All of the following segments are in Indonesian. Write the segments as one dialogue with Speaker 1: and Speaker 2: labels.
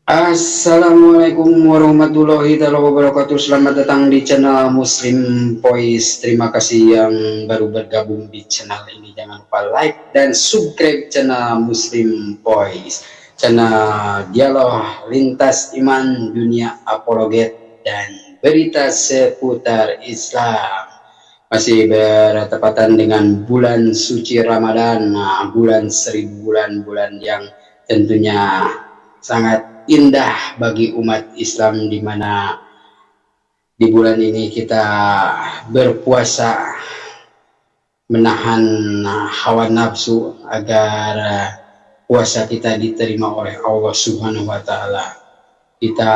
Speaker 1: Assalamualaikum warahmatullahi wabarakatuh. Selamat datang di channel Muslim Voice. Terima kasih yang baru bergabung di channel ini. Jangan lupa like dan subscribe channel Muslim Voice, channel dialog lintas iman, dunia apologet dan berita seputar Islam. Masih bertepatan dengan bulan suci Ramadan, bulan 1000 bulan yang tentunya sangat indah bagi umat Islam, di mana di bulan ini kita berpuasa menahan hawa nafsu agar puasa kita diterima oleh Allah Subhanahu wa taala. Kita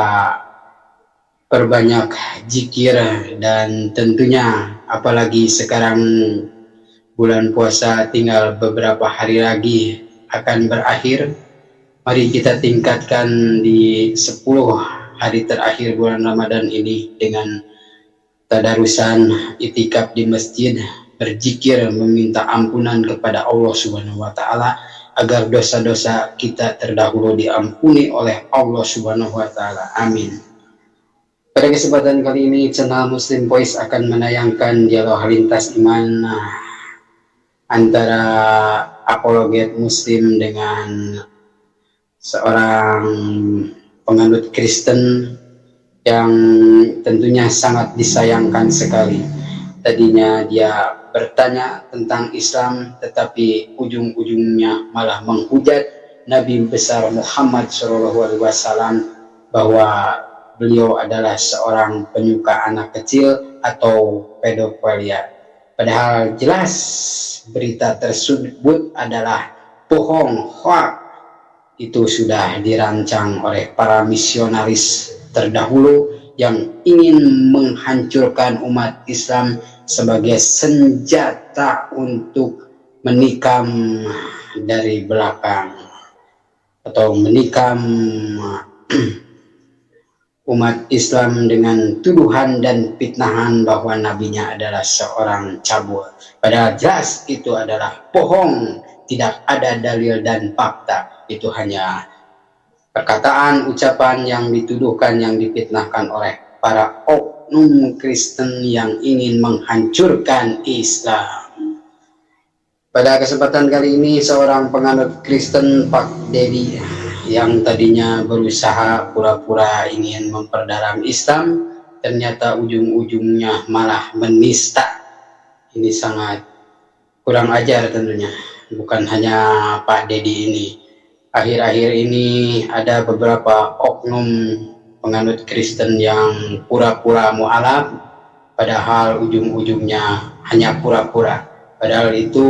Speaker 1: perbanyak zikir, dan tentunya apalagi sekarang bulan puasa tinggal beberapa hari lagi akan berakhir. Mari kita tingkatkan di 10 hari terakhir bulan Ramadan ini dengan tadarusan, itikaf di masjid, berzikir, meminta ampunan kepada Allah Subhanahu wa taala agar dosa-dosa kita terdahulu diampuni oleh Allah Subhanahu wa taala. Amin. Pada kesempatan kali ini channel Muslim Voice akan menayangkan dialog lintas iman antara apologet muslim dengan seorang penganut Kristen yang tentunya sangat disayangkan sekali. Tadinya dia bertanya tentang Islam, tetapi ujung-ujungnya malah menghujat Nabi besar Muhammad SAW bahwa beliau adalah seorang penyuka anak kecil atau pedofilia. Padahal jelas berita tersebut adalah bohong, hoax. Itu sudah dirancang oleh para misionaris terdahulu yang ingin menghancurkan umat Islam sebagai senjata untuk menikam dari belakang atau menikam umat Islam dengan tuduhan dan fitnahan bahwa nabinya adalah seorang cabul. Padahal jelas itu adalah bohong, tidak ada dalil dan fakta. Itu hanya perkataan, ucapan yang dituduhkan, yang difitnahkan oleh para oknum Kristen yang ingin menghancurkan Islam. Pada kesempatan kali ini seorang penganut Kristen, Pak Dedi, yang tadinya berusaha pura-pura ingin memperdalam Islam, ternyata ujung-ujungnya malah menista. Ini sangat kurang ajar tentunya. Bukan hanya Pak Dedi ini. Akhir-akhir ini ada beberapa oknum penganut Kristen yang pura-pura mualaf, padahal ujung-ujungnya hanya pura-pura. Padahal itu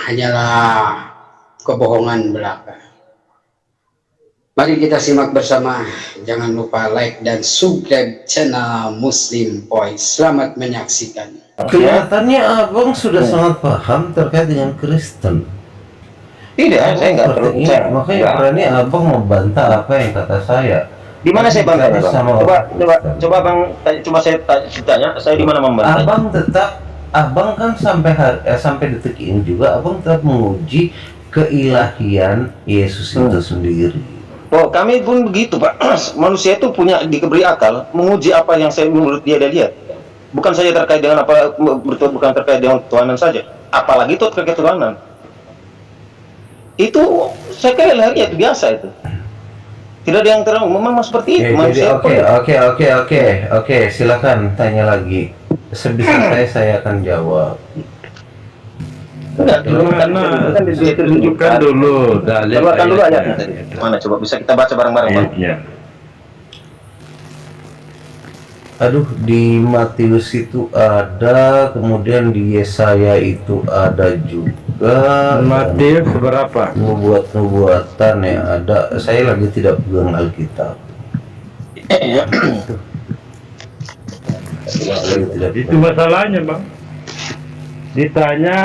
Speaker 1: hanyalah kebohongan belaka. Mari kita simak bersama. Jangan lupa like dan subscribe channel Muslim Voice. Selamat menyaksikan.
Speaker 2: Kelihatannya abang sudah sangat paham terkait dengan Kristen.
Speaker 3: Tidak, saya nggak perlu.
Speaker 2: Makanya berani abang membantah apa yang kata saya.
Speaker 3: Di mana saya bantah, Bang? Coba Bang, coba saya tanya, saya di mana membantah?
Speaker 2: Abang tetap, abang kan sampai detik ini juga abang tetap menguji keilahian Yesus itu sendiri.
Speaker 3: Oh, kami pun begitu, Pak. Manusia itu diberi akal menguji apa yang saya menurut dia lihat. Bukan saja terkait dengan apa, bukan terkait dengan ketuhanan saja, apalagi itu terkait ketuhanan. Itu saya kira ya itu biasa itu. Tidak ada yang terang, memang seperti itu.
Speaker 2: Oke, silakan tanya lagi. Sebisa saya akan jawab.
Speaker 3: Enggak,
Speaker 4: tunjukkan dulu.
Speaker 3: Keluarkan dulu ayatnya. Mana coba bisa kita baca bareng-bareng, Bang?
Speaker 4: Iya.
Speaker 2: Aduh, di Matius itu ada, kemudian di Yesaya itu ada juga.
Speaker 4: Matius berapa?
Speaker 2: Nubuatan ya ada. Saya lagi tidak pegang Alkitab.
Speaker 4: Itu masalahnya, Bang. Ditanya,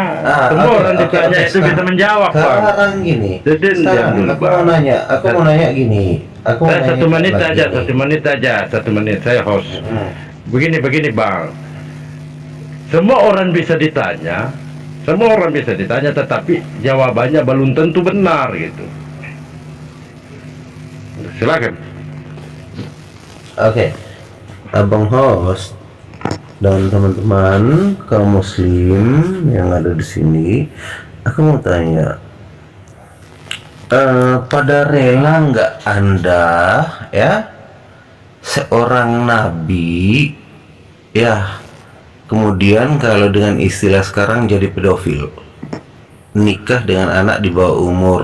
Speaker 4: semua orang ditanya itu bisa menjawab, Bang.
Speaker 2: Sekarang gini.
Speaker 4: Sekarang
Speaker 2: aku mau nanya gini.
Speaker 4: Saya 1 menit aja, 1 menit saya host. Begini Bang. Semua orang bisa ditanya, Semua orang bisa ditanya, tetapi jawabannya belum tentu benar gitu. Silakan.
Speaker 2: Oke, Abang host dan teman-teman kaum muslim yang ada di sini, aku mau tanya, pada rela nggak Anda ya seorang nabi ya kemudian kalau dengan istilah sekarang jadi pedofil, nikah dengan anak di bawah umur?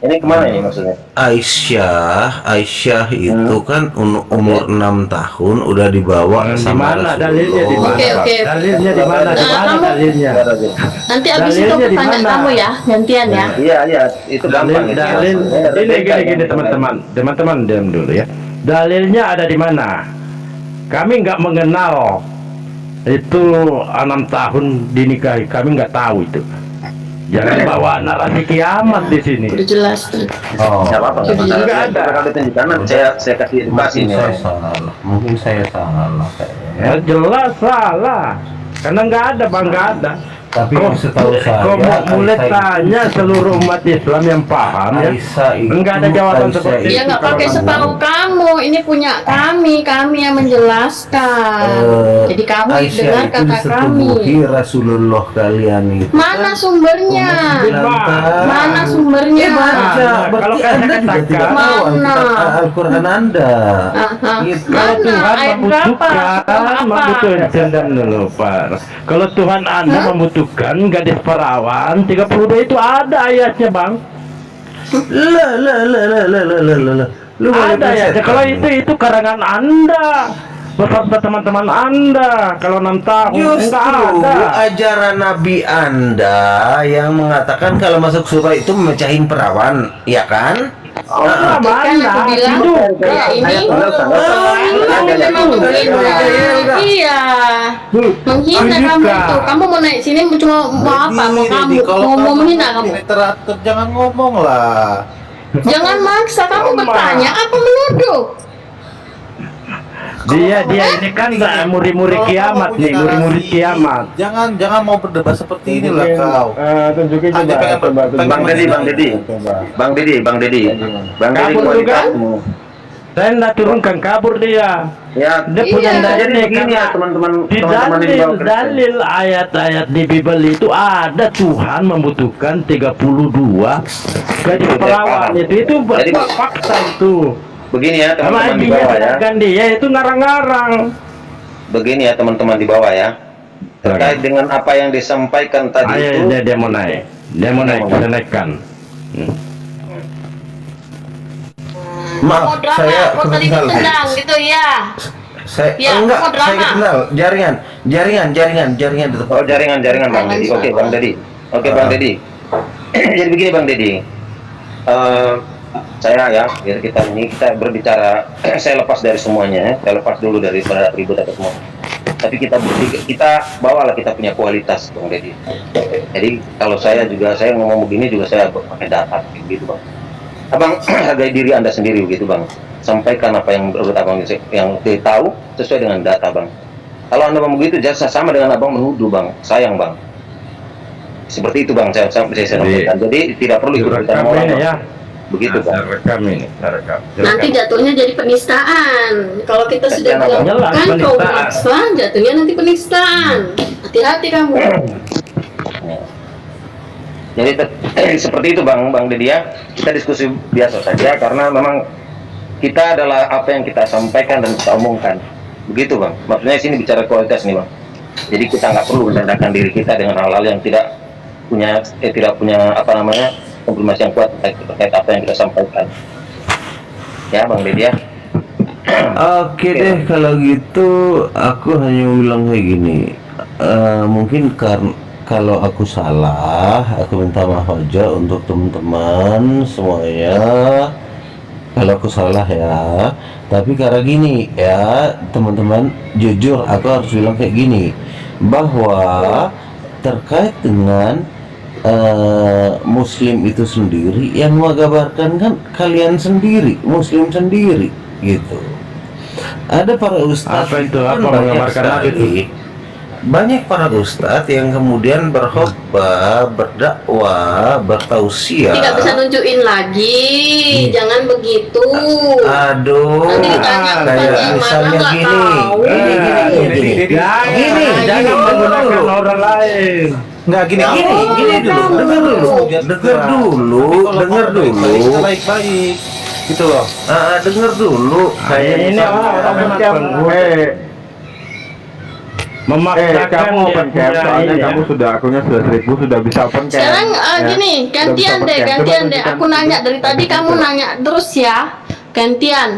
Speaker 3: Ini kemana ini maksudnya?
Speaker 2: Aisyah itu kan umur 6 tahun udah dibawa
Speaker 4: Di
Speaker 2: sama
Speaker 4: mana
Speaker 2: Rasulullah.
Speaker 4: dalilnya, di mana?
Speaker 5: Oke.
Speaker 4: Dalilnya di mana? Di mana
Speaker 5: Kamu-
Speaker 4: dalilnya?
Speaker 5: Nanti abis itu
Speaker 4: Dalilnya
Speaker 5: aku
Speaker 4: di
Speaker 5: tanya
Speaker 4: mana?
Speaker 5: kamu ya, gantian ya.
Speaker 3: Iya, itu gampang.
Speaker 4: Dalil ini gini teman-teman diam dulu ya. Dalilnya ada di mana? Kami nggak mengenal itu 6 tahun dinikahi, kami nggak tahu itu. Jangan bawa narasi kiamat di sini.
Speaker 5: Udah jelas tuh.
Speaker 2: Oh,
Speaker 3: Nggak apa-apa.
Speaker 4: Nggak ada.
Speaker 3: Kalau ditunjukkan saya kasih edukasi
Speaker 2: mungkin
Speaker 3: nih.
Speaker 2: saya salah, mungkin saya salah kayaknya.
Speaker 4: Ya, jelas salah. Karena nggak ada bang, nggak ada.
Speaker 2: Tapi yang setahu saya,
Speaker 4: Kau mau mulai
Speaker 2: Aisyah
Speaker 4: tanya seluruh umat Islam yang paham ya.
Speaker 2: Aisyah itu-
Speaker 4: Enggak ada jawaban
Speaker 2: Aisyah
Speaker 4: seperti
Speaker 2: itu-
Speaker 5: Dia nggak pakai separuh kamu, ini punya kami yang menjelaskan. Jadi kamu
Speaker 2: Aisyah
Speaker 5: dengar
Speaker 2: itu
Speaker 5: kata kami.
Speaker 2: disetubuhi Rasulullah kalian itu.
Speaker 5: Mana sumbernya? Mana sumbernya?
Speaker 2: Baca,
Speaker 4: Nah,
Speaker 2: berarti
Speaker 4: kalau
Speaker 2: Anda
Speaker 4: saya
Speaker 2: juga tidak
Speaker 4: katakan-
Speaker 2: tahu
Speaker 5: Mana?
Speaker 2: Al-Quran Anda.
Speaker 5: Aha.
Speaker 2: Gitu.
Speaker 4: Kalau
Speaker 5: Mana?
Speaker 4: Tuhan
Speaker 5: Ayat
Speaker 4: membutuhkan,
Speaker 5: berapa?
Speaker 4: membutuhkan dulu Pak. Kalau Tuhan Anda membutuhkan gadis perawan 32 itu ada ayatnya bang.
Speaker 2: Lah. Lu boleh
Speaker 4: Ada ya.
Speaker 2: pleset.
Speaker 4: Kalau itu karangan Anda, beserta teman-teman Anda. Kalau 6 tahun
Speaker 2: Justru
Speaker 4: enggak ada.
Speaker 2: ajaran Nabi Anda yang mengatakan kalau masuk surga itu memecahin perawan, ya kan?
Speaker 4: Oh,
Speaker 5: Kan aku bilang ya ini memang menghina. Iya. Menghina kamu itu. Kamu mau naik sini cuma mau apa? Mau kamu mau menghina kamu?
Speaker 6: Literatur jangan ngomong lah.
Speaker 5: Jangan maksa kamu bertanya apa menuduh.
Speaker 4: Dia ini kan muri-muri kiamat nih, muri-muri kiamat.
Speaker 6: Jangan mau berdebat seperti ini lah kau.
Speaker 4: Tunjukin
Speaker 6: Hanya pengen
Speaker 3: Bang Dedi.
Speaker 4: Kabur juga?
Speaker 3: kualitasmu.
Speaker 4: Saya nggak turunkan, kabur dia.
Speaker 3: Ya,
Speaker 4: Dia punya
Speaker 5: Iya.
Speaker 3: jadi
Speaker 4: dalil
Speaker 3: begini ya teman-teman
Speaker 4: di
Speaker 3: di bawah
Speaker 4: dalil ayat-ayat di Bible itu ada Tuhan membutuhkan 32 gadis perawan itu
Speaker 3: Jadi-
Speaker 4: fakta itu.
Speaker 3: Begini ya
Speaker 4: Sama
Speaker 3: teman-teman di
Speaker 4: dia
Speaker 3: bawah ya.
Speaker 4: sedangkan dia itu ngarang-ngarang.
Speaker 3: Begini ya teman-teman di bawah ya. Terkait dengan apa yang disampaikan tadi
Speaker 4: Ayo
Speaker 3: itu,
Speaker 4: dia mau naik, kita naikkan.
Speaker 2: Maaf, saya
Speaker 5: Mau tadi
Speaker 2: ketinggalan.
Speaker 5: tendang gitu ya.
Speaker 2: Saya
Speaker 5: Ya,
Speaker 2: enggak,
Speaker 5: mau drama.
Speaker 2: saya ketinggal. Jaringan di tempat.
Speaker 3: oh jaringan Bang Dedi. Oke Bang Dedi. Bang Dedi. Jadi begini Bang Dedi. Saya ya, biar kita berbicara. Saya lepas dari semuanya, saya lepas dulu daripada ribut atau semua. Tapi kita bawalah kita punya kualitas Bang Dedi. Jadi kalau saya ngomong begini juga saya pakai data gitu Bang. Abang hargai diri Anda sendiri begitu Bang. Sampaikan apa yang menurut Abang yang tahu sesuai dengan data Bang. Kalau Anda ngomong begitu jasa sama dengan Abang menuduh Bang. Sayang Bang. Seperti itu Bang saya sampaikan. Jadi tidak perlu ikut kita
Speaker 4: Rekam
Speaker 3: orang.
Speaker 4: ini
Speaker 3: Bang.
Speaker 4: ya.
Speaker 3: Begitu Bang.
Speaker 4: Saya rekam ini, saya rekam.
Speaker 5: Nanti jatuhnya jadi penistaan. Kalau kita sudah
Speaker 3: Jangan,
Speaker 5: bilang
Speaker 4: jelas
Speaker 5: bukan kau
Speaker 4: penistaan.
Speaker 5: maksa, jatuhnya nanti penistaan. Hati-hati kamu.
Speaker 3: Jadi seperti itu Bang Dedi ya. Kita diskusi biasa saja karena memang kita adalah apa yang kita sampaikan dan kita omongkan. Begitu Bang. Maksudnya sini bicara kualitas nih Bang. Jadi kita nggak perlu merendahkan diri kita dengan hal-hal yang tidak punya apa namanya konfirmasi yang kuat terkait apa yang kita sampaikan. Ya Bang Dedi ya.
Speaker 2: Oke deh, kalau gitu aku hanya bilang kayak gini. Mungkin karena kalau aku salah, aku minta maaf aja untuk teman-teman semuanya. Kalau aku salah ya, tapi karena gini ya teman-teman, jujur aku harus bilang kayak gini, bahwa terkait dengan Muslim itu sendiri yang mengabarkan kan kalian sendiri, Muslim sendiri gitu. Ada para ustadz
Speaker 4: Apa itu?
Speaker 2: kan
Speaker 4: Apa
Speaker 2: banyak
Speaker 4: mengabarkan Nabi itu?
Speaker 2: sekali. banyak para ustadz yang kemudian berkhotbah, berdakwah, bertausiah.
Speaker 5: Tidak bisa nunjukin lagi, jangan begitu.
Speaker 2: Aduh,
Speaker 5: Nanti ditanya
Speaker 2: kayak
Speaker 5: yang mana
Speaker 2: misalnya
Speaker 5: nggak
Speaker 2: gini,
Speaker 5: tahu.
Speaker 2: gini.
Speaker 4: Jangan menggunakan orang lain.
Speaker 6: Enggak gini.
Speaker 2: Gini dulu, dengar dulu.
Speaker 6: Kita baik-baik. Gitu loh.
Speaker 2: Dengar dulu. Kayak
Speaker 4: Ini orang macam memaksakan
Speaker 7: kamu open
Speaker 4: dia
Speaker 7: cam, soalnya
Speaker 4: ini ya.
Speaker 7: kamu sudah akunnya sudah 1000, sudah bisa open cam.
Speaker 5: Sekarang
Speaker 7: Ya.
Speaker 5: gini, gantian
Speaker 7: Sudah
Speaker 5: deh,
Speaker 7: bisa open cam.
Speaker 5: gantian
Speaker 7: Coba
Speaker 5: deh.
Speaker 7: tunjukkan.
Speaker 5: Aku nanya dari tadi, kamu nanya terus ya. Gantian.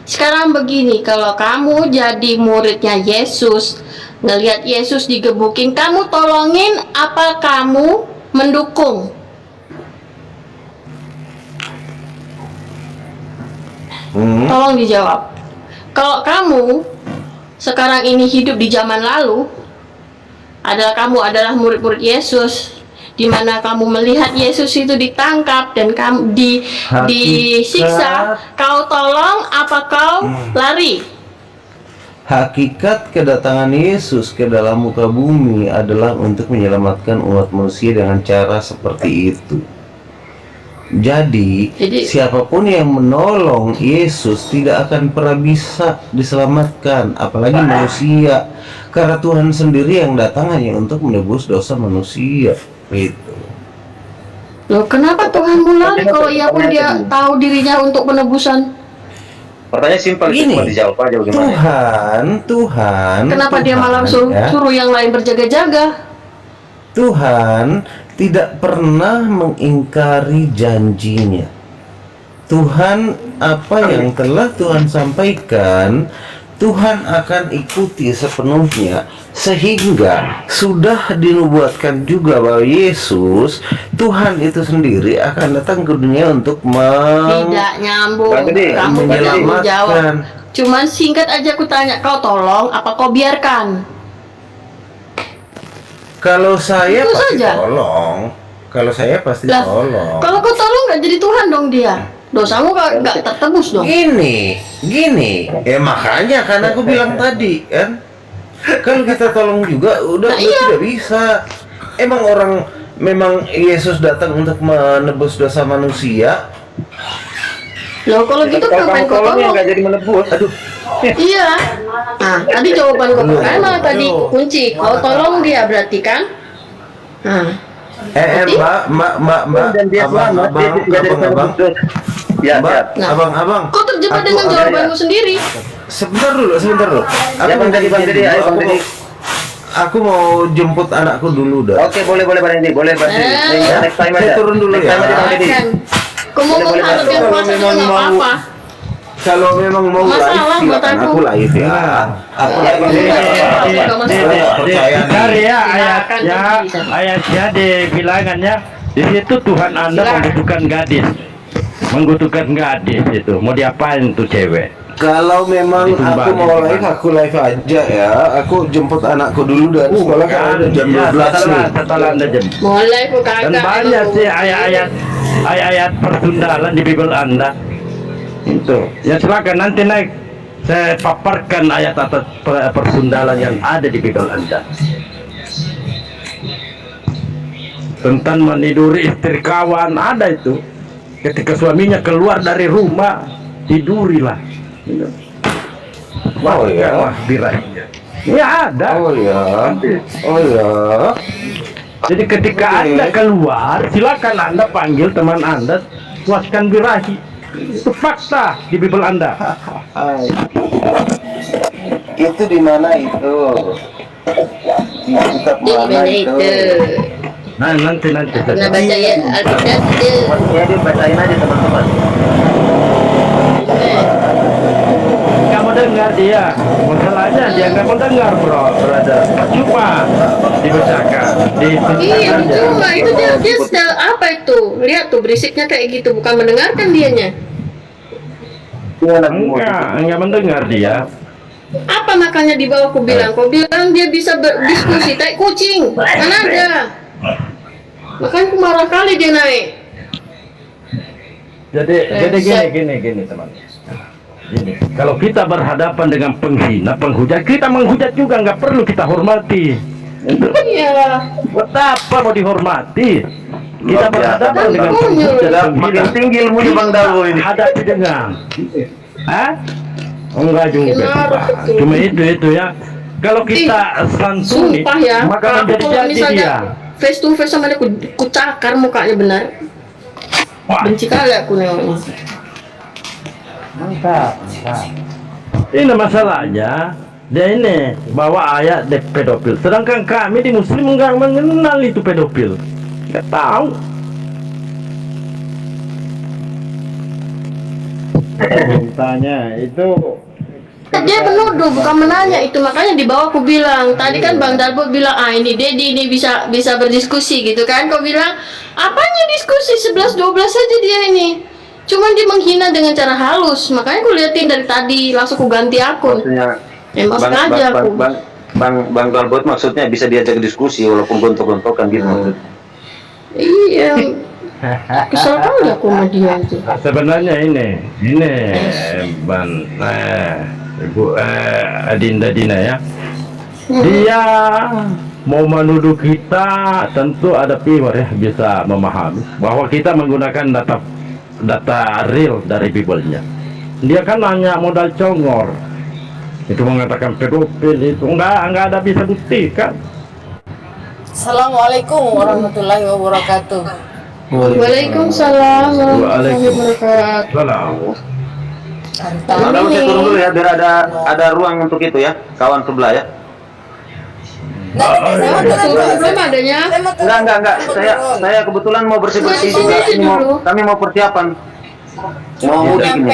Speaker 5: Sekarang begini, kalau kamu jadi muridnya Yesus, ngelihat Yesus digebukin, kamu tolongin apa kamu mendukung? Tolong dijawab. Kalau kamu sekarang ini hidup di zaman lalu, kamu adalah murid-murid Yesus, di mana kamu melihat Yesus itu ditangkap dan kamu disiksa, kau tolong apa kau lari?
Speaker 2: Hakikat kedatangan Yesus ke dalam muka bumi adalah untuk menyelamatkan umat manusia dengan cara seperti itu. Jadi siapapun yang menolong Yesus tidak akan pernah bisa diselamatkan, apalagi manusia, karena Tuhan sendiri yang datang hanya untuk menebus dosa manusia. Gitu.
Speaker 5: Loh, kenapa Tuhan lari kalau ia pun dia tahu dirinya untuk penebusan?
Speaker 3: Pertanyaan simpel,
Speaker 2: Gini,
Speaker 3: cuma dijawab aja bagaimana.
Speaker 2: Tuhan.
Speaker 5: Kenapa dia malah
Speaker 2: ya.
Speaker 5: suruh yang lain berjaga-jaga?
Speaker 2: Tuhan tidak pernah mengingkari janjinya. Tuhan, apa yang telah Tuhan sampaikan, Tuhan akan ikuti sepenuhnya, sehingga sudah dinubuatkan juga bahwa Yesus, Tuhan itu sendiri akan datang ke dunia untuk
Speaker 5: Tidak nyambung. Kamu tidak menjawab. Cuman singkat aja aku tanya, kau tolong apa kau biarkan?
Speaker 2: Kalau saya
Speaker 5: Itu
Speaker 2: pasti
Speaker 5: saja.
Speaker 2: tolong. Kalau saya pasti
Speaker 5: Lah,
Speaker 2: tolong.
Speaker 5: kalau kau tolong nggak jadi Tuhan dong dia. Dosamu nggak tertebus dong.
Speaker 2: Gini, ya makanya kan aku bilang tadi kan, kalau kita tolong juga udah
Speaker 5: iya.
Speaker 2: tidak bisa. Memang Yesus datang untuk menebus dosa manusia.
Speaker 5: Loh kalau gitu ngapain kau tolong?
Speaker 3: Nggak jadi menebus.
Speaker 2: Aduh,
Speaker 5: Iya. Nah, tadi jawaban kau pertama tadi kunci. Kau tolong dia berarti kan? Nah,
Speaker 2: abang.
Speaker 5: kau terjebak dengan jawabanmu sendiri.
Speaker 2: Sebentar dulu. Aku mau jemput anakku dulu dah.
Speaker 3: Oke, boleh Bang Deddy, boleh Bang Deddy. Next time
Speaker 2: Saya
Speaker 3: aja.
Speaker 2: turun dulu
Speaker 3: Next
Speaker 2: ya.
Speaker 3: time aja Bang Deddy.
Speaker 5: Kau mau mengharapkan puasa juga nggak apa-apa.
Speaker 2: Kalau memang mau
Speaker 5: Masalah
Speaker 2: live,
Speaker 5: buat
Speaker 2: silakan
Speaker 5: aku.
Speaker 2: aku live ya. Aku
Speaker 5: Ya,
Speaker 4: Cari ya
Speaker 5: Silakan, bisa.
Speaker 4: ayatnya di bilangannya. Di situ Tuhan Anda membutuhkan gadis itu. Mau diapain tuh cewek?
Speaker 2: Kalau memang aku mau live, aku live aja ya. Aku jemput anakku dulu dan sekolah kan ada jam 12 nih.
Speaker 4: Setelah Anda jemput.
Speaker 5: Mulai kok kagak.
Speaker 4: Dan banyak sih ayat-ayat persundalan di Bible Anda. Itu. Ya silakan nanti naik. Saya paparkan ayat atas persundalan yang ada di Bible Anda. Tentang meniduri istri kawan ada itu. Ketika suaminya keluar dari rumah, tidurilah.
Speaker 2: Oh ya.
Speaker 4: Birahinya. Ya ada.
Speaker 2: Oh ya.
Speaker 4: Jadi ketika Anda keluar, silakan Anda panggil teman Anda, puaskan birahi. Itu fakta di Bible Anda.
Speaker 2: Itu di mana itu? Di kitab
Speaker 5: Di
Speaker 2: mana
Speaker 5: mana
Speaker 2: itu?
Speaker 5: itu?
Speaker 4: Nah, nanti
Speaker 5: Pernah baca ya Alkitab itu.
Speaker 3: Ya, dibacain aja teman-teman.
Speaker 4: nggak mau dengar dia. Masalahnya dia nggak mau dengar, brother. Cuma dibacakan,
Speaker 5: Iya, cuma itu dia sedang apa itu? Lihat tuh berisiknya kayak gitu, bukan mendengarkan dianya.
Speaker 4: Enggak mendengar dia.
Speaker 5: Apa makanya di bawah aku bilang? Kau bilang dia bisa berdiskusi, tai kucing. Mana ada? Makanya aku marah kali dia naik.
Speaker 4: Jadi gini teman. Ini, kalau kita berhadapan dengan penghina, penghujat, kita menghujat juga nggak perlu kita hormati.
Speaker 5: Iya.
Speaker 4: Buat apa mau dihormati? Kita
Speaker 3: Luar biasa.
Speaker 4: berhadapan dengan penghujat,
Speaker 3: Makin
Speaker 4: penghina.
Speaker 3: tinggi ilmunya Bang Darwo ini.
Speaker 4: Hadapi dengan, enggak juga, Pak. Cuma itu ya. Kalau kita santuni,
Speaker 5: Sumpah ya,
Speaker 4: maka
Speaker 5: aku
Speaker 4: menjadi
Speaker 5: kalau
Speaker 4: jadi
Speaker 5: misalnya
Speaker 4: dia.
Speaker 5: face to face sama dia, ku cakar mukanya benar.
Speaker 4: Wah,
Speaker 5: Benci kali aku nengoknya.
Speaker 4: mantap. Ini masalahnya, dia ini bawa ayat de pedofil. Sedangkan kami di Muslim enggak mengenal itu pedofil, nggak tahu.
Speaker 7: Tanya itu
Speaker 5: Dia menuduh bukan menanya, itu makanya di bawah aku bilang tadi kan Bang Darbo bilang ini Dedi ini bisa berdiskusi gitu kan. Kau bilang apanya diskusi 11-12 saja dia ini. Cuman dia menghina dengan cara halus, makanya aku liatin dari tadi langsung aku ganti akun.
Speaker 3: Maksudnya
Speaker 5: Emang sengaja aku.
Speaker 3: Bang Darbo maksudnya bisa diajak diskusi walaupun gontok-gontokan gitu.
Speaker 5: Iya. Kesel kali aku sama dia itu.
Speaker 4: Sebenarnya ini Ibu Adinda Dina ya, dia mau menuduh kita tentu ada pihak ya bisa memahami bahwa kita menggunakan data real dari Bible-nya. Dia kan nanya modal congor, itu mengatakan pedofil itu enggak ada bisa buktikan.
Speaker 8: Assalamualaikum warahmatullahi wabarakatuh.
Speaker 5: Waalaikumsalam warahmatullahi wabarakatuh.
Speaker 4: Salam.
Speaker 3: Kalau saya turun dulu ya biar ada ruang untuk itu ya, kawan sebelah ya.
Speaker 5: Belum adanya.
Speaker 3: Enggak. Saya kebetulan mau bersih-bersih juga. Kami mau persiapan. Mau mudik ini.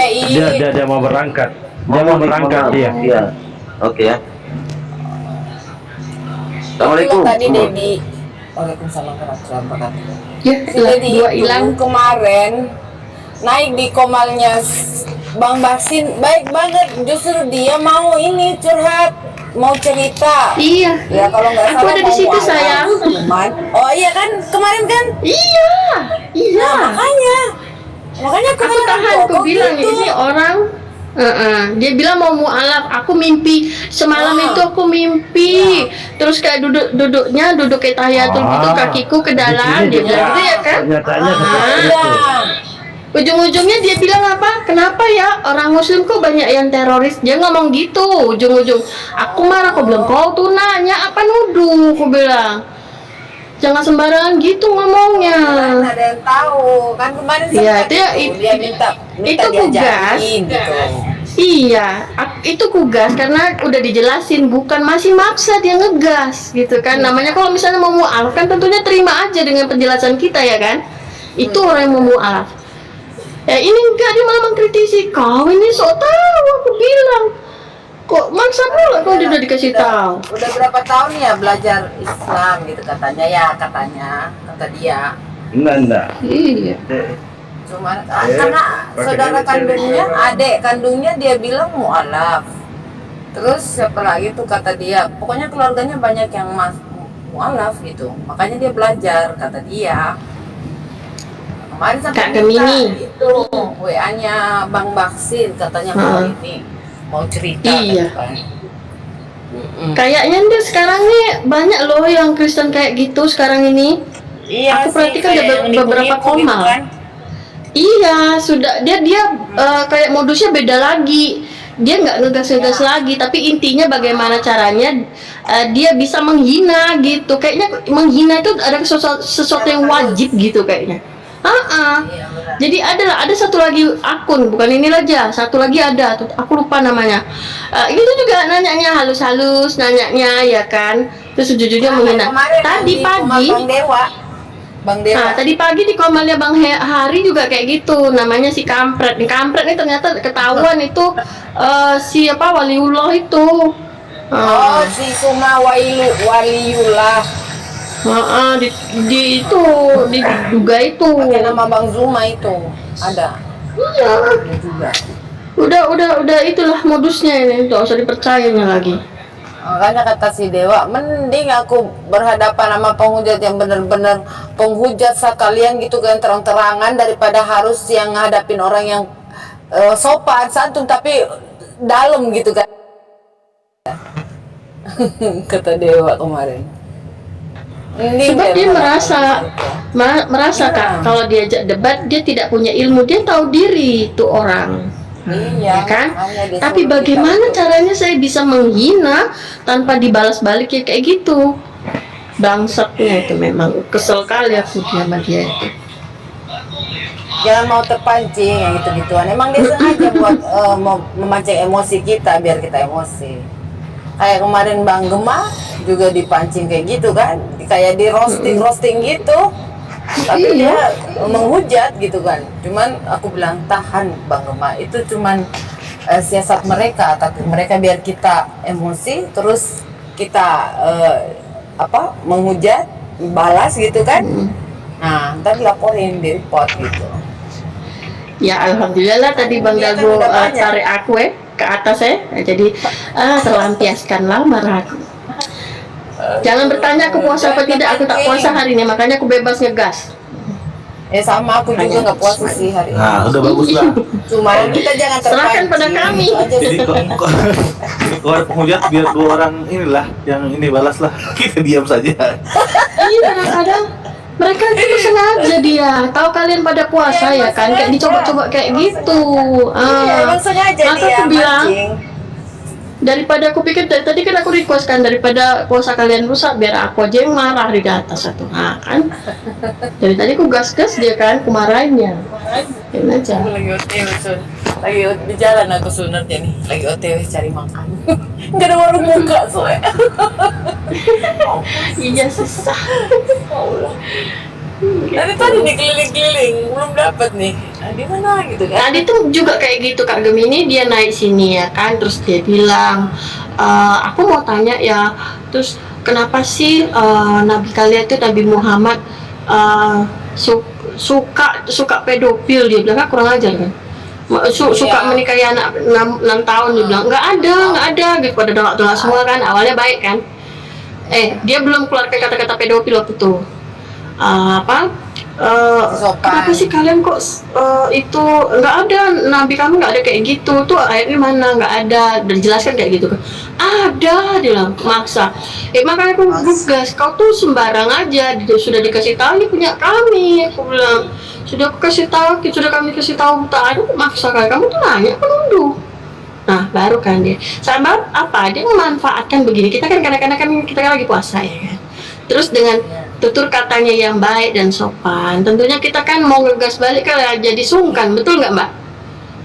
Speaker 4: Dia mau berangkat. Dia mau berangkat dia.
Speaker 3: Iya. Oke ya. Assalamualaikum.
Speaker 8: Tadi Dedi. Waalaikumsalam warahmatullahi wabarakatuh.
Speaker 5: Ya,
Speaker 8: Si Dedi
Speaker 5: dua
Speaker 8: itu
Speaker 5: hilang.
Speaker 8: kemarin naik di komalnya Bang Basin, baik banget. Justru dia mau ini curhat, mau cerita.
Speaker 5: Iya.
Speaker 8: Ya kalau nggak
Speaker 5: Aku
Speaker 8: salah
Speaker 5: ada di
Speaker 8: mau
Speaker 5: situ,
Speaker 8: wa'ala.
Speaker 5: sayang.
Speaker 8: Oh iya kan kemarin kan?
Speaker 5: Iya.
Speaker 8: Nah, makanya
Speaker 5: Aku
Speaker 8: kemarin
Speaker 5: tahan, aku bilang
Speaker 8: gitu.
Speaker 5: ini orang. Dia bilang mau mualaf. Aku mimpi semalam itu aku mimpi. Terus kayak duduk kayak tahiyatul gitu, kakiku ke dalam. Dia bilang gitu ya kan?
Speaker 4: Kenyataannya seperti itu.
Speaker 8: Iya.
Speaker 5: Ujung-ujungnya dia bilang apa? Kenapa ya orang muslim kok banyak yang teroris? Dia ngomong gitu. Ujung-ujung aku marah, aku bilang kau tuh nanya apa nuduh? Aku bilang jangan sembarangan gitu ngomongnya.
Speaker 8: Kan ada yang tahu kan kemarin
Speaker 5: Iya,
Speaker 8: sempat
Speaker 5: itu ya,
Speaker 8: dia minta
Speaker 5: itu tugas.
Speaker 8: diajarin gitu.
Speaker 5: Iya, itu kugas karena udah dijelasin, bukan masih maksa dia ngegas gitu kan. Namanya kalau misalnya mau mualaf kan tentunya terima aja dengan penjelasan kita ya kan. Itu orang yang mau mualaf. Ya ini enggak, dia malah mengkritisi. Kau ini sok tahu, aku bilang. Kok maksa pula kau udah dikasih tahu.
Speaker 8: Udah berapa tahun ya belajar Islam gitu katanya kata dia.
Speaker 4: Enggak.
Speaker 5: Iya.
Speaker 8: Cuma karena saudara kandungnya, adik kandungnya dia bilang mualaf. Terus siapa lagi tuh kata dia, pokoknya keluarganya banyak yang mualaf gitu. Makanya dia belajar kata dia. Kemarin sampai
Speaker 5: Kak Gemini.
Speaker 8: itu WA-nya Bang Baksin katanya mau ini mau cerita
Speaker 5: Iya.
Speaker 8: kan.
Speaker 5: Kayaknya dia sekarang nih banyak loh yang Kristen kayak gitu sekarang ini.
Speaker 8: Iya,
Speaker 5: Aku perhatikan
Speaker 8: kayak
Speaker 5: ada
Speaker 8: yang
Speaker 5: beberapa
Speaker 8: nipu-nipu gitu
Speaker 5: komal.
Speaker 8: kan.
Speaker 5: Iya, sudah dia kayak modusnya beda lagi. Dia nggak ngegas-ngegas lagi, tapi intinya bagaimana caranya dia bisa menghina gitu. Kayaknya menghina itu ada sesuatu yang wajib gitu kayaknya.
Speaker 8: Iya, benar.
Speaker 5: Jadi ada satu lagi akun, bukan ini aja, satu lagi ada, aku lupa namanya. Itu juga nanyanya halus-halus, nanyanya ya kan. Terus jujurnya menghina.
Speaker 8: Kemarin
Speaker 5: Tadi
Speaker 8: di rumah
Speaker 5: pagi.
Speaker 8: Bang Dewa.
Speaker 5: Nah, tadi pagi di komalnya Bang Hari juga kayak gitu, namanya si Kampret. Nih Kampret ini ternyata ketahuan itu siapa waliullah itu.
Speaker 8: Oh, si Suma Waliullah.
Speaker 5: Diduga itu.
Speaker 8: Pakai nama Bang Zuma itu. Ada.
Speaker 5: Iya.
Speaker 8: Ada juga.
Speaker 5: Udah itulah modusnya ini, nggak usah dipercayanya lagi.
Speaker 8: Makanya kata si Dewa, mending aku berhadapan sama penghujat yang benar-benar penghujat sekalian gitu kan terang-terangan daripada harus yang ngadapin orang yang sopan santun tapi dalam gitu kan. Kata Dewa kemarin.
Speaker 5: Sebab dia merasa Kak, kalau diajak debat dia tidak punya ilmu, dia tahu diri itu orang.
Speaker 8: Iya,
Speaker 5: Ya kan?
Speaker 8: makanya dia
Speaker 5: Tapi
Speaker 8: suruh
Speaker 5: bagaimana
Speaker 8: kita-
Speaker 5: caranya saya bisa menghina tanpa dibalas balik ya kayak gitu? Bangsatnya itu memang kesel kali aku sama dia itu.
Speaker 8: Jangan mau terpancing yang gitu-gituan. Emang dia sengaja buat mau memancing emosi kita biar kita emosi. Kayak kemarin Bang Gema juga dipancing kayak gitu kan, kayak di roasting gitu. Tapi dia menghujat gitu kan. Cuman aku bilang tahan Bang Gema, itu cuman siasat mereka, tapi mereka biar kita emosi terus kita menghujat, balas gitu kan. Nah, ntar laporin di report gitu.
Speaker 5: Ya alhamdulillah tadi Bang
Speaker 8: Dia kan
Speaker 5: Dago
Speaker 8: udah banyak.
Speaker 5: tarik aku ke atas jadi terlampiaskanlah marah aku. Jangan bertanya aku puasa apa tidak, aku tak puasa hari ini, makanya aku bebas ngegas.
Speaker 8: Sama aku juga nggak puasa sih hari ini.
Speaker 6: Nah, udah bagus lah.
Speaker 8: Cuma kita jangan terpancing.
Speaker 5: Serahkan pada kami.
Speaker 8: Itu aja.
Speaker 6: Jadi kalau ada penghujat biar 2 orang inilah yang ini balas lah. Kita diam saja.
Speaker 5: Iya kadang-kadang mereka itu sengaja dia tahu kalian pada puasa ya kan, kayak dicoba-coba kayak gitu.
Speaker 8: Iya, emang sengaja
Speaker 5: maka
Speaker 8: dia
Speaker 5: aku bilang
Speaker 8: mancing.
Speaker 5: daripada aku pikir tadi kan aku request kan, daripada puasa kalian rusak biar aku aja yang marah di atas satu kan. Dari tadi aku gas-gas dia kan, aku marahinnya. Biarin aja.
Speaker 8: Aku lagi OTW Sun. Lagi di jalan aku sebenarnya nih, lagi OTW cari makan. Nggak ada warung buka soalnya.
Speaker 5: Iya susah.
Speaker 8: Dari tadi nih keliling-keliling belum dapat nih. Nah, di mana gitu kan?
Speaker 5: Tadi tuh juga kayak gitu Kak Gemini, dia naik sini ya kan, terus dia bilang, aku mau tanya ya, terus kenapa sih Nabi kalian itu Nabi Muhammad suka pedofil, dia bilang kan kurang ajar kan. Suka menikahi anak 6 tahun, dia bilang nggak ada gitu, pada dolak-dolak semua kan, awalnya baik kan. Dia belum keluarkan kata-kata pedofil waktu itu. Kenapa sih kalian kok itu nggak ada, nabi kamu nggak ada kayak gitu, tuh ayatnya mana nggak ada, dan jelaskan kayak gitu kan. Ada, dia bilang maksa. Makanya aku gugas, kau tuh sembarang aja, sudah dikasih tahu ini punya kami, aku bilang sudah aku kasih tahu, sudah kami kasih tahu, tak ada maksa kamu tuh nanya penuduh. Nah baru kan dia sama apa, dia memanfaatkan begini, kita kan kadang-kadang kan kita kan lagi puasa ya kan, terus dengan tutur katanya yang baik dan sopan, tentunya kita kan mau ngegas balik kan jadi sungkan, betul nggak Mbak?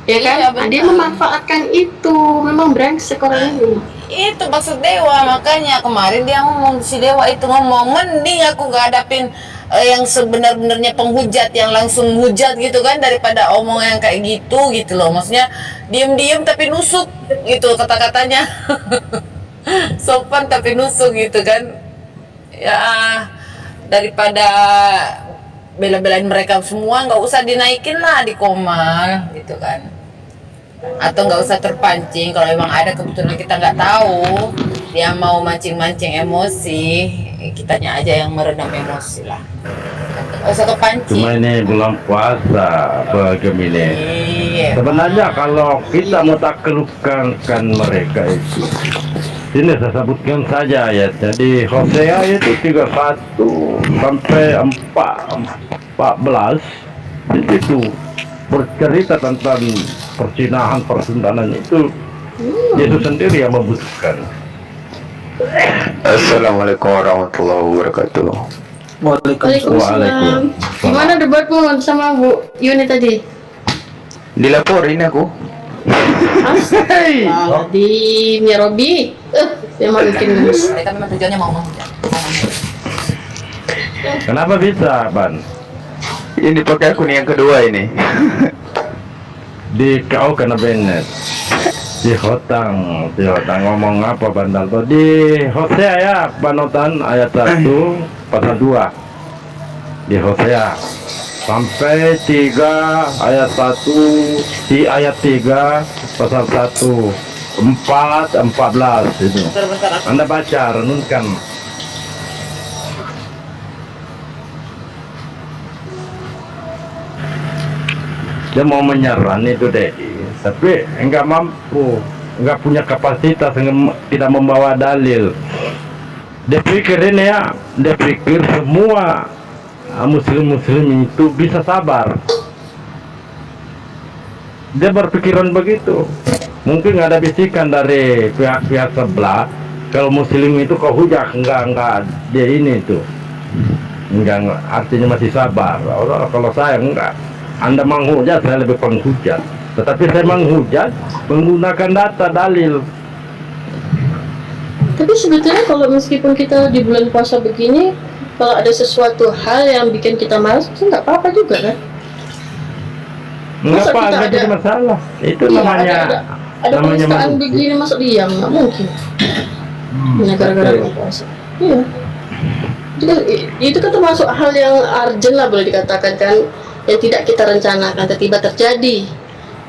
Speaker 5: Ya kan?
Speaker 8: Iya,
Speaker 5: Nah, dia memanfaatkan itu, memang brengsek orang ini.
Speaker 8: Itu maksud Dewa, makanya kemarin dia ngomong, si Dewa itu ngomong, mending aku gak hadapin yang sebenar-benarnya penghujat, yang langsung hujat gitu kan, daripada omong yang kayak gitu loh. Maksudnya diem-diem tapi nusuk gitu kata-katanya. Sopan tapi nusuk gitu kan. Ya daripada bela-belain mereka semua, nggak usah dinaikin lah di Komal gitu kan, atau nggak usah terpancing. Kalau emang ada kebetulan kita nggak tahu dia mau mancing-mancing emosi, kitanya aja yang meredam emosi lah, nggak usah kepancing.
Speaker 4: Cuma ini bulan puasa Gemini.
Speaker 8: Iya.
Speaker 4: Sebenarnya kalau kita mau taklukkan mereka itu, ini saya sebutkan saja ya. Jadi Hosea itu 31 sampai 14 itu bercerita tentang percinahan, persundanan itu. Yesus sendiri yang membutuhkan.
Speaker 9: Assalamualaikum warahmatullahi wabarakatuh.
Speaker 5: Waalaikumsalam. Gimana debatmu sama Bu Yuni tadi?
Speaker 9: Dilaporin aku.
Speaker 5: Di Mirobi, memang bikin gemes.
Speaker 8: Mereka memang tujuannya mau menghujat.
Speaker 4: Kenapa bisa, Ban?
Speaker 9: Ini pakai akun yang kedua ini.
Speaker 4: Di kau kena Bennett. Di Hotang ngomong apa bandal tuh? Di Hosea ya, Panotan ayat 1 pasal 2. Di Hosea sampai 3 ayat 1, di ayat 3 pasal 1, 4, 14 itu. Anda baca, renungkan. Dia mau menyerang itu deh. tapi enggak mampu, enggak punya kapasitas, tidak membawa dalil. Dia pikir ini ya, dia pikir semua muslim itu bisa sabar. Dia berpikiran begitu. Mungkin ada bisikan dari pihak-pihak sebelah, kalau muslim itu kau hujat, enggak, dia ini tuh. Enggak, artinya masih sabar. Kalau saya enggak. Anda menghujat, saya lebih penghujat. Tetapi saya menghujat menggunakan data, dalil.
Speaker 5: Tapi sebetulnya kalau meskipun kita di bulan puasa begini, kalau ada sesuatu hal yang bikin kita malas, itu nggak apa-apa juga kan?
Speaker 4: Enggak apa, jadi masalah. Itu
Speaker 5: iya,
Speaker 4: namanya
Speaker 5: ada penistaan begini, masa diam? Nggak mungkin. Hanya gara-gara bulan puasa. Iya. Itu kan termasuk hal yang urgent lah, boleh dikatakan kan, yang tidak kita rencanakan tiba-tiba terjadi.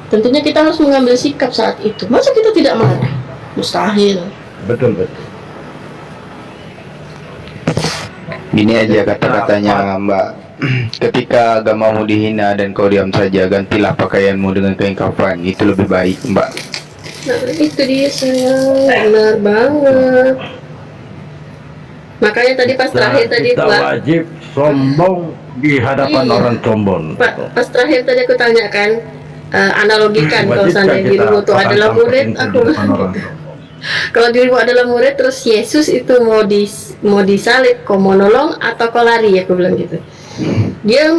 Speaker 5: Tentunya kita harus mengambil sikap saat itu. Masa kita tidak marah? Mustahil.
Speaker 4: Betul.
Speaker 9: Gini aja kata-katanya Mbak. Ketika agamamu dihina dan kau diam saja, gantilah pakaianmu dengan kain kafan. Itu lebih baik, Mbak.
Speaker 5: Nah, itu dia saya. Benar banget. Makanya tadi pas terakhir tadi
Speaker 4: kita
Speaker 5: Pak,
Speaker 4: wajib sombong di hadapan
Speaker 5: iya,
Speaker 4: orang sombong.
Speaker 5: Pak, pas terakhir tadi aku tanyakan, analogikan kalau seandainya dirimu itu adalah murid, aku kalau dirimu adalah murid terus Yesus itu mau disalib, kau mau nolong atau kau lari, aku bilang gitu. Dia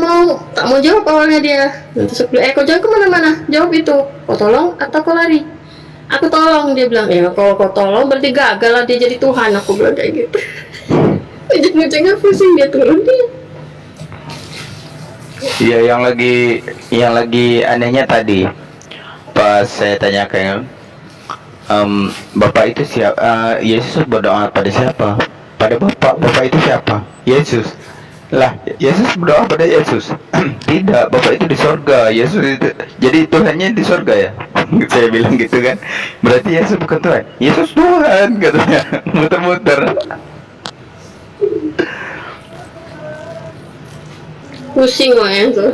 Speaker 5: tak mau jawab awalnya dia. Terus aku bilang, kau jawab kemana-mana, jawab itu, kau tolong atau kau lari. Aku tolong, dia bilang, kalau kau tolong berarti gagal lah dia jadi Tuhan, aku bilang kayak gitu. Ujung-ujungnya pusing dia turun dia.
Speaker 9: Iya, yang lagi anehnya tadi pas saya tanyakan, Bapak itu siapa? Yesus berdoa pada siapa? Pada Bapak itu siapa? Yesus. Lah, Yesus berdoa pada Yesus. Tidak, Bapak itu di sorga. Yesus itu, jadi Tuhannya di sorga ya. Saya bilang gitu kan. Berarti Yesus bukan Tuhan. Yesus Tuhan katanya. Muter-muter.
Speaker 5: Pusing ya tuh.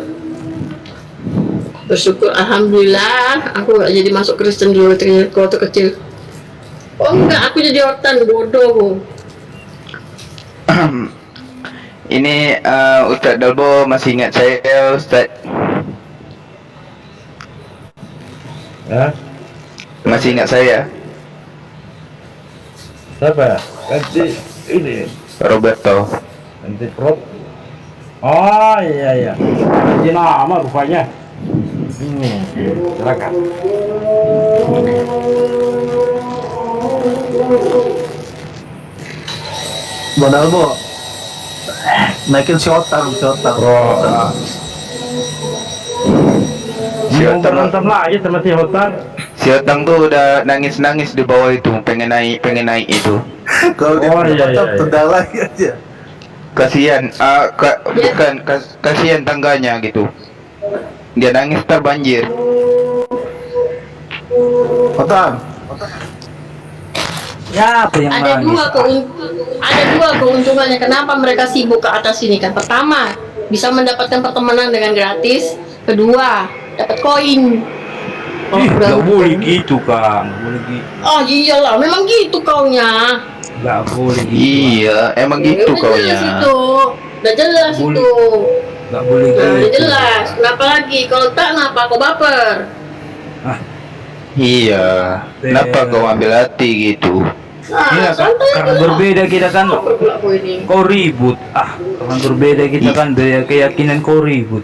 Speaker 5: Bersyukur alhamdulillah aku gak jadi masuk Kristen dulu waktu kecil. Oh enggak, aku jadi ortan, bodoh.
Speaker 9: Ini Ustadz Dalbo masih ingat saya, Ustadz? Masih ingat saya?
Speaker 4: Siapa? Ganti ini
Speaker 9: Roberto.
Speaker 4: ganti Rob. Oh iya. Ganti nama rupanya. Silakan.
Speaker 6: Modal bu, naikin si Otang.
Speaker 4: Si Otang lagi sama si Otang.
Speaker 9: Si Otang tuh udah nangis-nangis di bawah itu, pengen naik itu.
Speaker 6: Kalau dia tendang lagi aja.
Speaker 9: Kasihan, kasihan tangganya gitu. Dia nangis terbanjir.
Speaker 6: Otang. Ya, apa yang
Speaker 5: Ada dua keuntungannya kenapa mereka sibuk ke atas ini kan. Pertama, bisa mendapatkan pertemanan dengan gratis. Kedua, dapat koin.
Speaker 7: Nggak boleh gitu Kang, boleh gitu.
Speaker 5: Oh iyalah, memang gitu kaunya.
Speaker 7: Nggak boleh gitu.
Speaker 9: Iya, emang gitu kaunya.
Speaker 5: Udah jelas itu.
Speaker 7: Nggak boleh gitu.
Speaker 5: Udah jelas. Kenapa lagi? Kalau tak, kenapa kau baper?
Speaker 9: Iya, kenapa kau ambil hati gitu?
Speaker 7: Iya,
Speaker 5: santai
Speaker 7: karena
Speaker 5: aja lah.
Speaker 7: berbeda kita kan.
Speaker 5: Aku ini.
Speaker 7: Kau ribut. Karena berbeda kita kan, beda keyakinan kau ribut.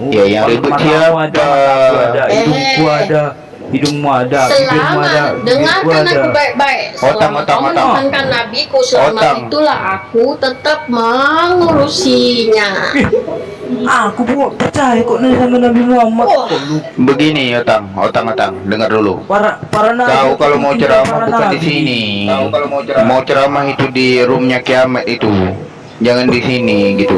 Speaker 9: Ya, yang ribut siapa?
Speaker 7: Mataku ada, hidungku ada, hidungmu ada, bibirmu ada,
Speaker 5: Selama
Speaker 7: bibirku
Speaker 5: dengarkan
Speaker 7: ada.
Speaker 5: aku baik-baik. Selama kau mendengarkan nabiku, selama itulah aku tetap mengurusinya.
Speaker 7: Aku percaya kok sama Nabi Muhammad.
Speaker 9: Begini, Otang, dengar dulu.
Speaker 7: Para nabi.
Speaker 9: Kau kalau mau ceramah bukan di sini. Mau ceramah itu di roomnya Kiamat itu. Jangan di sini gitu.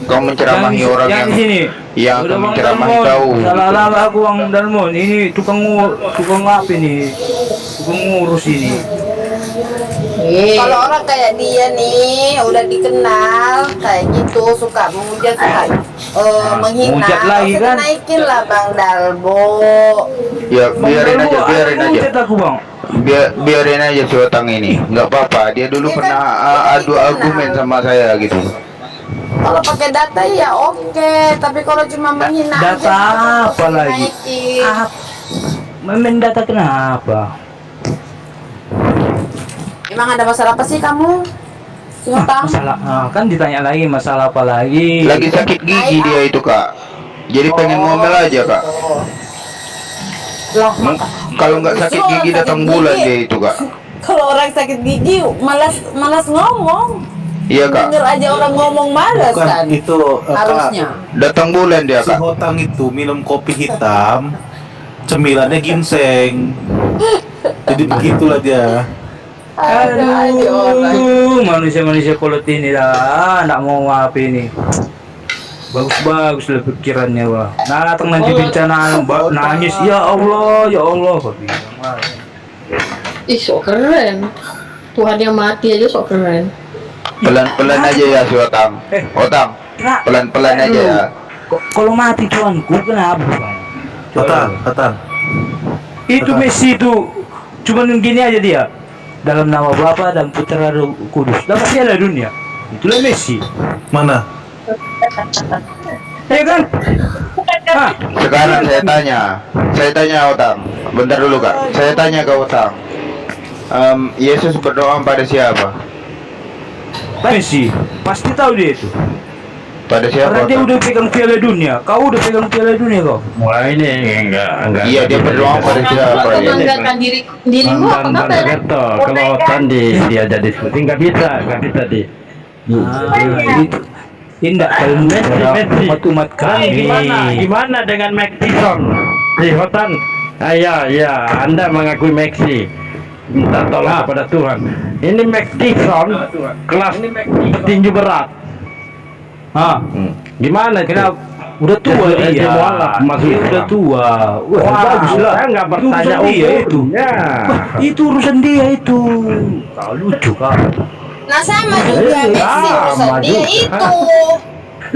Speaker 9: Kau menceramahi orang yang
Speaker 7: di sini.
Speaker 9: Yang akan menceramahi kau.
Speaker 7: Salah aku Bang Dalmon. Ini tukang apa ini? Tukang ngurus ini.
Speaker 8: Kalau orang kayak dia nih udah dikenal kayak gitu, suka menghujat, suka menghina,
Speaker 7: menghujat lagi
Speaker 8: harusnya
Speaker 7: kan?
Speaker 8: dinaikin lah Bang Dalbo.
Speaker 9: Ya biarin aja, biarin aja.
Speaker 7: Hujat aku bang.
Speaker 9: Biarin aja si Otang ini, nggak apa-apa. Dia dulu
Speaker 8: Dia
Speaker 9: pernah
Speaker 8: kan
Speaker 9: adu
Speaker 8: dikenal.
Speaker 9: argumen sama saya gitu.
Speaker 8: Kalau pakai data ya oke, tapi kalau cuma menghina
Speaker 7: Data
Speaker 8: aja, harus
Speaker 7: apa lagi?
Speaker 8: dinaikin.
Speaker 7: Main data kenapa?
Speaker 8: Emang ada masalah apa sih kamu? Si Otang?
Speaker 7: Masalah kan ditanya lagi masalah apa lagi?
Speaker 9: Lagi sakit gigi dia itu kak. Jadi pengen ngomel aja kak.
Speaker 8: Lah,
Speaker 9: Kalau nggak sakit
Speaker 8: justru
Speaker 9: gigi
Speaker 8: orang
Speaker 9: datang
Speaker 8: sakit
Speaker 9: bulan
Speaker 8: gigi.
Speaker 9: dia itu kak.
Speaker 8: Kalau orang sakit gigi malas ngomong.
Speaker 9: Iya kak.
Speaker 8: Denger aja orang ngomong malas
Speaker 6: Bukan
Speaker 8: kan.
Speaker 6: itu
Speaker 8: Harusnya.
Speaker 9: Datang bulan dia
Speaker 6: Si
Speaker 9: kak.
Speaker 6: Hotang itu minum kopi hitam, cemilannya ginseng. Jadi begitulah dia.
Speaker 7: Aduh, manusia-manusia kolot ini lah, nggak mau maafin ini. Bagus-bagus lah pikirannya wah. Datang nanti bencana nangis, ya Allah, ya Allah. Kok bilang, wah.
Speaker 5: Ih, sok keren. Tuhan yang mati aja sok keren.
Speaker 9: Pelan-pelan aja ya si Otang. Otang, pelan-pelan aja ya.
Speaker 7: Kalau mati tuanku kenapa bang?
Speaker 6: Hotang.
Speaker 7: Itu Messi itu cuman gini aja dia. Dalam nama Bapa dan Putra Roh Kudus. Dapat Piala Dunia. Itulah Messi.
Speaker 6: Mana?
Speaker 7: Ya kan? Ah,
Speaker 9: Sekarang saya tanya Otang. Bentar dulu kak. Saya tanya ke Otang. Yesus berdoa pada siapa?
Speaker 7: Messi. Pasti tahu dia itu.
Speaker 9: Pada siapa?
Speaker 7: Karena dia
Speaker 9: Otang?
Speaker 7: udah pegang Piala Dunia. Kau udah pegang Piala Dunia kau.
Speaker 4: Mulai ini enggak.
Speaker 9: Iya dia berdoa pada siapa?
Speaker 5: Kau
Speaker 9: Ya?
Speaker 5: banggakan dirimu apa kabar?
Speaker 4: Kalau tadi diajak diskusi nggak bisa di.
Speaker 7: Itu tidak kalau
Speaker 4: Messi.
Speaker 7: umat kami.
Speaker 4: Gimana dengan Mac Tyson? Si Hotan, ya, Anda mengakui Messi. Minta tolong kepada Tuhan. Ini Mac Tyson kelas petinju berat. Gimana?
Speaker 7: Kenapa? Udah tua dia.
Speaker 4: Masih
Speaker 7: Udah tua. Wah, bagus lah.
Speaker 4: Saya nggak bertanya
Speaker 7: Urusan dia itu.
Speaker 4: Ya.
Speaker 7: Itu urusan dia itu. Kau lucu kau.
Speaker 8: Nah sama juga Messi urusan dia itu.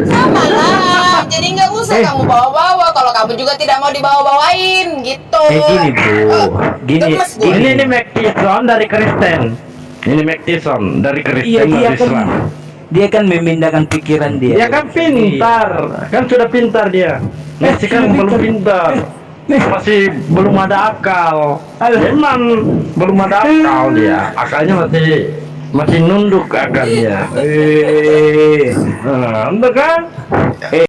Speaker 8: Sama lah. Jadi nggak usah kamu bawa-bawa. Kalau kamu juga tidak mau dibawa-bawain gitu.
Speaker 7: Gini bro. Gini.
Speaker 4: Ini Mac Tyson dari Kristen. Ini Mac Tyson dari Kristen
Speaker 7: Iya dia
Speaker 4: dari
Speaker 7: kan.
Speaker 4: Islam.
Speaker 7: Dia kan memindahkan pikiran dia.
Speaker 4: Ya kan pintar, kan sudah pintar dia. Messi kan belum pintar, masih belum ada akal. Emang belum ada akal dia, akalnya masih nunduk akalnya. Nah, betul kan?